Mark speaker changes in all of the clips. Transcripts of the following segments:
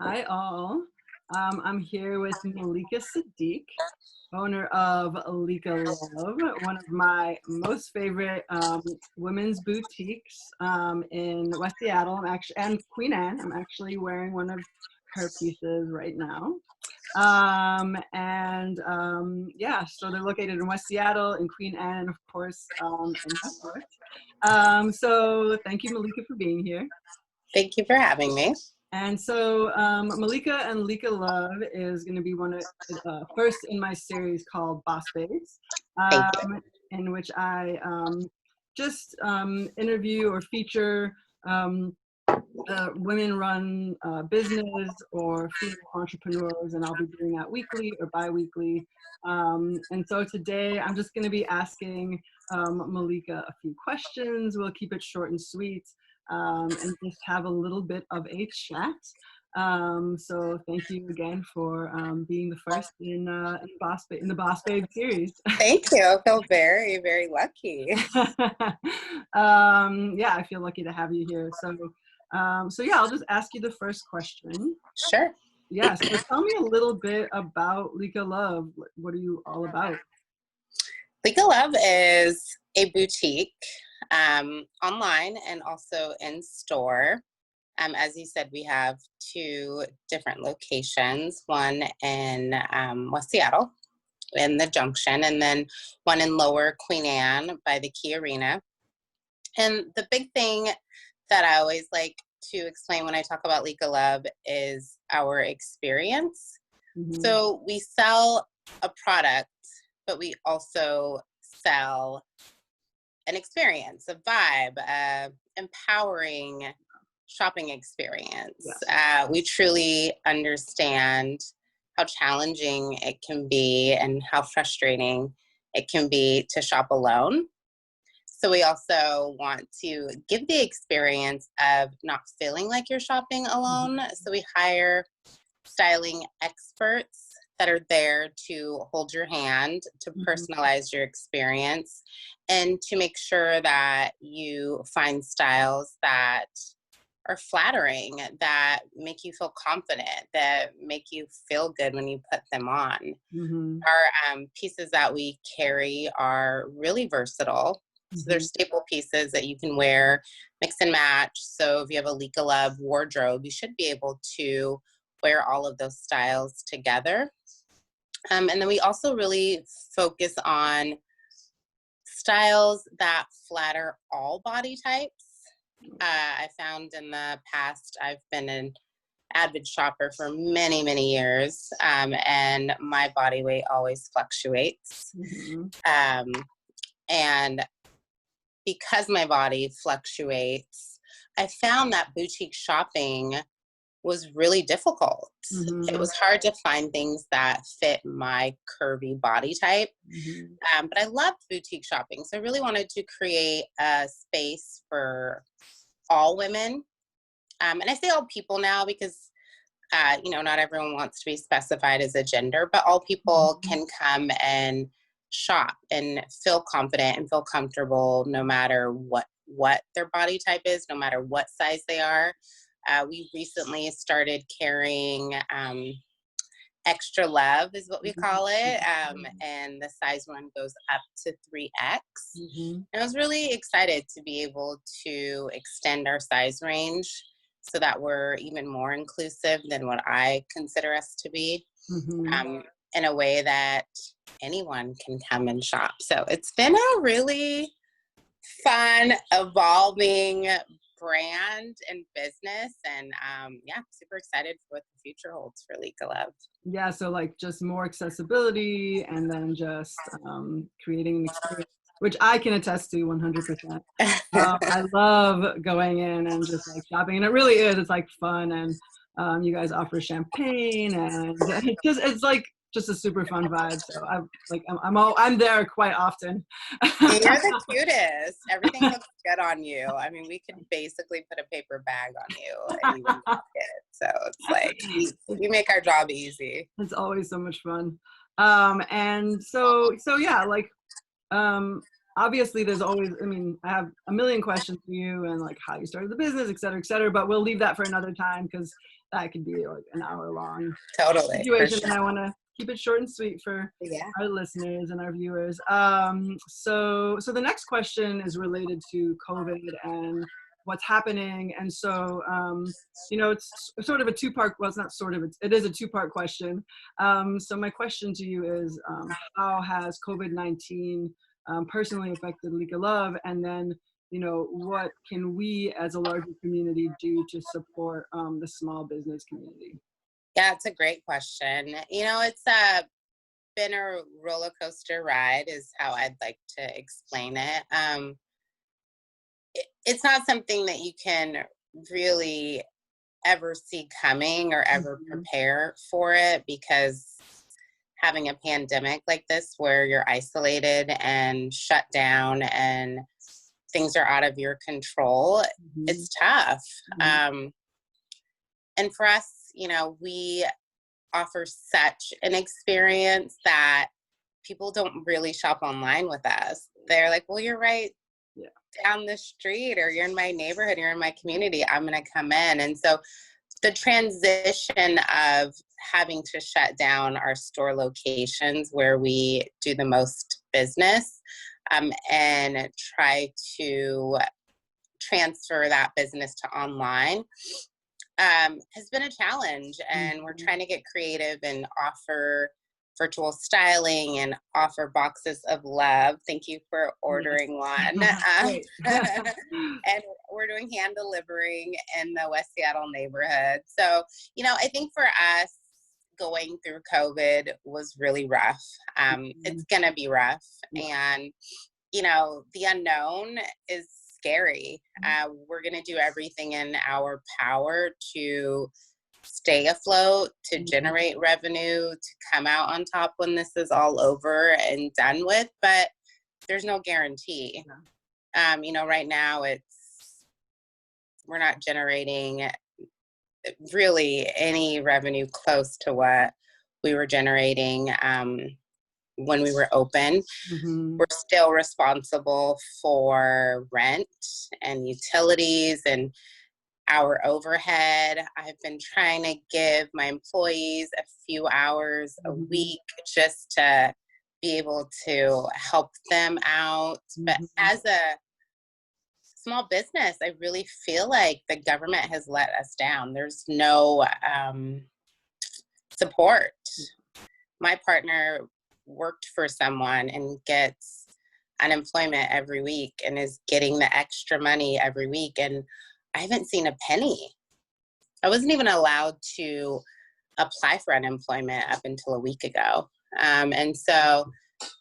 Speaker 1: Hi all. I'm here with Malika Siddiq, owner of Lika Love, one of my most favorite women's boutiques in West Seattle. And Queen Anne. I'm actually wearing one of her pieces right now. Yeah, so they're located in West Seattle, in Queen Anne, of course, in Westport. So thank you, Malika, for being here.
Speaker 2: Thank you for having me.
Speaker 1: And so Malika and Lika Love is going to be one of first in my series called Boss Babes,
Speaker 2: Thank you.
Speaker 1: in which I just interview or feature women-run business or female entrepreneurs, and I'll be doing that weekly or bi-weekly. And so today I'm just going to be asking Malika a few questions. We'll keep it short and sweet. And just have a little bit of a chat. So thank you again for being the first in the Boss Babe series.
Speaker 2: Thank you. I feel very, very lucky.
Speaker 1: Yeah, I feel lucky to have you here. So yeah, I'll just ask you the first question.
Speaker 2: Sure.
Speaker 1: Yeah, so tell me a little bit about Lika Love. What are you all about?
Speaker 2: Lika Love is a boutique online and also in store. As you said, we have two different locations, one in West Seattle in the Junction, and then one in Lower Queen Anne by the Key Arena. And the big thing that I always like to explain when I talk about Lika Love is our experience.
Speaker 1: Mm-hmm.
Speaker 2: So we sell a product, but we also sell an experience, a vibe, empowering shopping experience.
Speaker 1: Yeah.
Speaker 2: We truly understand how challenging it can be and how frustrating it can be to shop alone. So we also want to give the experience of not feeling like you're shopping alone.
Speaker 1: Mm-hmm.
Speaker 2: So we hire styling experts that are there to hold your hand, to personalize your experience, and to make sure that you find styles that are flattering, that make you feel confident, that make you feel good when you put them on.
Speaker 1: Mm-hmm.
Speaker 2: Our pieces that we carry are really versatile. So they're staple pieces that you can wear, mix and match. So if you have a Lika Love wardrobe, you should be able to wear all of those styles together. And then we also really focus on styles that flatter all body types. I found in the past, I've been an avid shopper for many, many years, and my body weight always fluctuates. And because my body fluctuates, I found that boutique shopping was really difficult. It was hard to find things that fit my curvy body type. But I loved boutique shopping. So I really wanted to create a space for all women. And I say all people now because, not everyone wants to be specified as a gender, but all people can come and shop and feel confident and feel comfortable no matter what their body type is, no matter what size they are. We recently started carrying extra love is what we call it. And the size one goes up to 3X. And I was really excited to be able to extend our size range so that we're even more inclusive than what I consider us to be, in a way that anyone can come and shop. So it's been a really fun, evolving brand and business, and super excited for what the future holds for Lika Love.
Speaker 1: Yeah, so like just more accessibility and then just creating an experience, which I can attest to 100%. I love going in and just like shopping, and it really is. It's like fun, and you guys offer champagne, and it's like just a super fun vibe. So I'm there quite often.
Speaker 2: You're the cutest. Everything looks good on you. I mean, we could basically put a paper bag on you and you wouldn't rock it. So it's like you make our job easy.
Speaker 1: It's always so much fun. And so yeah, like obviously there's always, I have a million questions for you and like how you started the business, et cetera, but we'll leave that for another time because that could be like an hour long
Speaker 2: Totally.
Speaker 1: situation,
Speaker 2: For
Speaker 1: and
Speaker 2: sure.
Speaker 1: I want to keep it short and sweet for
Speaker 2: Yeah.
Speaker 1: our listeners and our viewers. So the next question is related to COVID and what's happening. And so, it's sort of a two-part, well, it's not sort of, it is a two-part question. So my question to you is, how has COVID-19 personally affected Lika Love? And then, what can we as a larger community do to support the small business community?
Speaker 2: Yeah, it's a great question. It's been a roller coaster ride is how I'd like to explain it. It's not something that you can really ever see coming or ever prepare for it, because having a pandemic like this where you're isolated and shut down and things are out of your control, it's tough. And for us, we offer such an experience that people don't really shop online with us. They're like, well, you're right down the street, or you're in my neighborhood, you're in my community, I'm going to come in. And so the transition of having to shut down our store locations where we do the most business, and try to transfer that business to online, has been a challenge. And we're trying to get creative and offer virtual styling and offer boxes of love. Thank you for ordering one. And we're doing hand delivering in the West Seattle neighborhood. So, I think for us, going through COVID was really rough. It's going to be rough. And, the unknown is scary. We're going to do everything in our power to stay afloat, to generate revenue, to come out on top when this is all over and done with, but there's no guarantee. Right now we're not generating really any revenue close to what we were generating when we were open. We're still responsible for rent and utilities and our overhead. I've been trying to give my employees a few hours a week just to be able to help them out. But as a small business, I really feel like the government has let us down. There's no support. My partner worked for someone and gets unemployment every week and is getting the extra money every week, and I haven't seen a penny. I wasn't even allowed to apply for unemployment up until a week ago. And so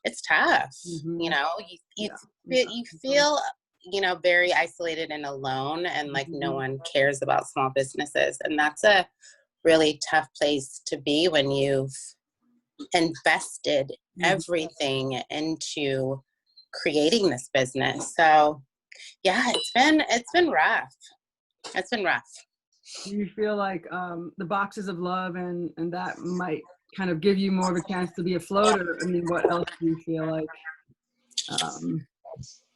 Speaker 2: it's tough. You feel, very isolated and alone, and like no one cares about small businesses. And that's a really tough place to be when you've invested everything into creating this business. So yeah, it's been rough. It's been rough.
Speaker 1: Do you feel like the boxes of love and that might kind of give you more of a chance to be afloat? Or, I mean, what else do you feel like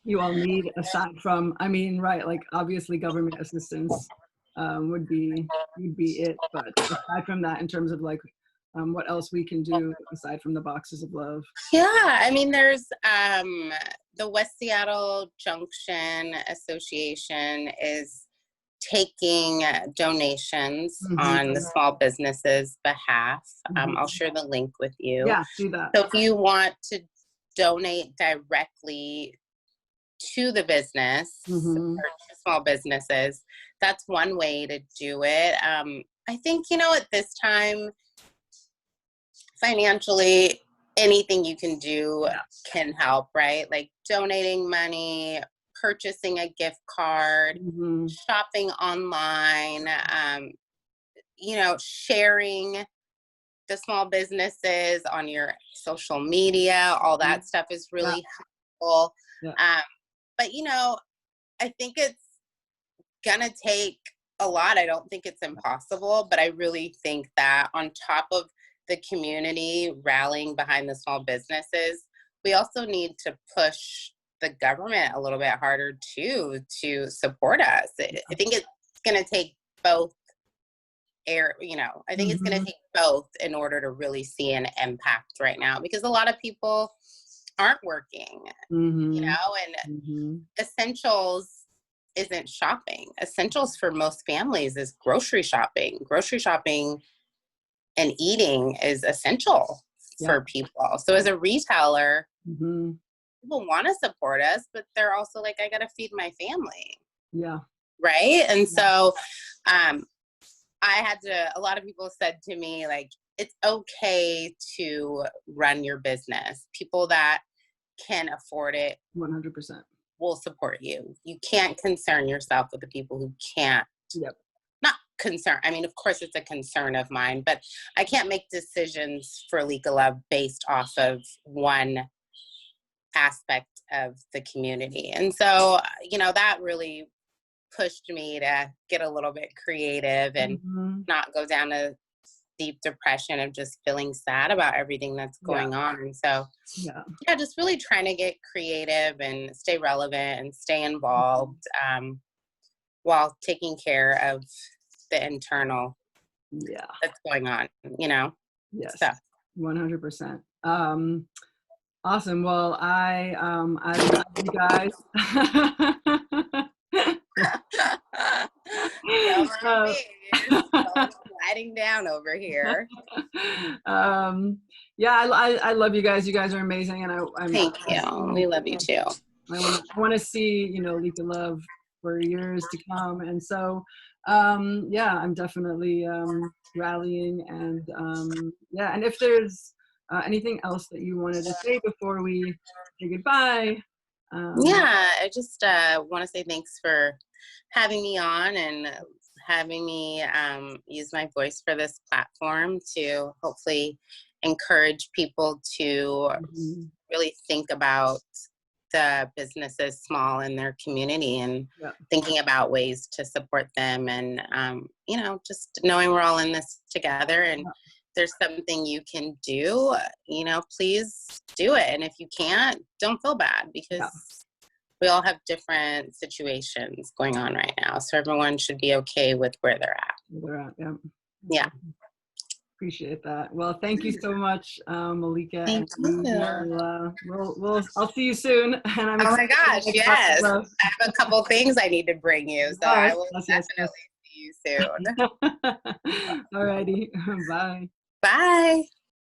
Speaker 1: you all need aside from, right, like obviously government assistance would be it, but aside from that, in terms of like what else we can do aside from the boxes of love?
Speaker 2: Yeah, there's the West Seattle Junction Association is taking donations on the small businesses' behalf. I'll share the link with you.
Speaker 1: Yeah, do that.
Speaker 2: So if you want to donate directly to the business or to small businesses, that's one way to do it. I think, at this time, financially, anything you can do can help, right? Like donating money, purchasing a gift card, shopping online, sharing the small businesses on your social media, all that stuff is really helpful. But, I think it's gonna take a lot. I don't think it's impossible, but I really think that on top of the community rallying behind the small businesses, we also need to push the government a little bit harder too to support us. I think it's going to take both I think it's going to take both in order to really see an impact right now, because a lot of people aren't working, and essentials isn't shopping. Essentials for most families is grocery shopping. Grocery shopping and eating is essential for people. So as a retailer, people want to support us, but they're also like, I got to feed my family.
Speaker 1: Yeah.
Speaker 2: Right. And so, a lot of people said to me, like, it's okay to run your business. People that can afford it
Speaker 1: 100%
Speaker 2: will support you. You can't concern yourself with the people who can't. Not concern. I mean, of course it's a concern of mine, but I can't make decisions for Lika Love based off of one aspect of the community. And so, that really pushed me to get a little bit creative and not go down a deep depression of just feeling sad about everything that's going on. And so, just really trying to get creative and stay relevant and stay involved while taking care of the internal that's going on,
Speaker 1: Yes,
Speaker 2: so.
Speaker 1: 100%. Awesome. Well, I love you guys.
Speaker 2: Sliding down over here.
Speaker 1: I love you guys. You guys are amazing, and
Speaker 2: Thank you. We love you too.
Speaker 1: I want to see Lika Love for years to come, and so I'm definitely rallying, and and if there's anything else that you wanted to say before we say goodbye.
Speaker 2: I just want to say thanks for having me on and having me use my voice for this platform to hopefully encourage people to really think about the businesses small in their community and thinking about ways to support them, and just knowing we're all in this together, and if there's something you can do, please do it. And if you can't, don't feel bad, because we all have different situations going on right now. So everyone should be okay with where they're at. Yeah.
Speaker 1: Appreciate that. Well, thank you so much, Malika.
Speaker 2: Thank you.
Speaker 1: I'll see you soon. And I'm
Speaker 2: oh my gosh, yes. I have a couple things I need to bring you, so I will definitely see you soon.
Speaker 1: Alrighty. Bye.
Speaker 2: Bye.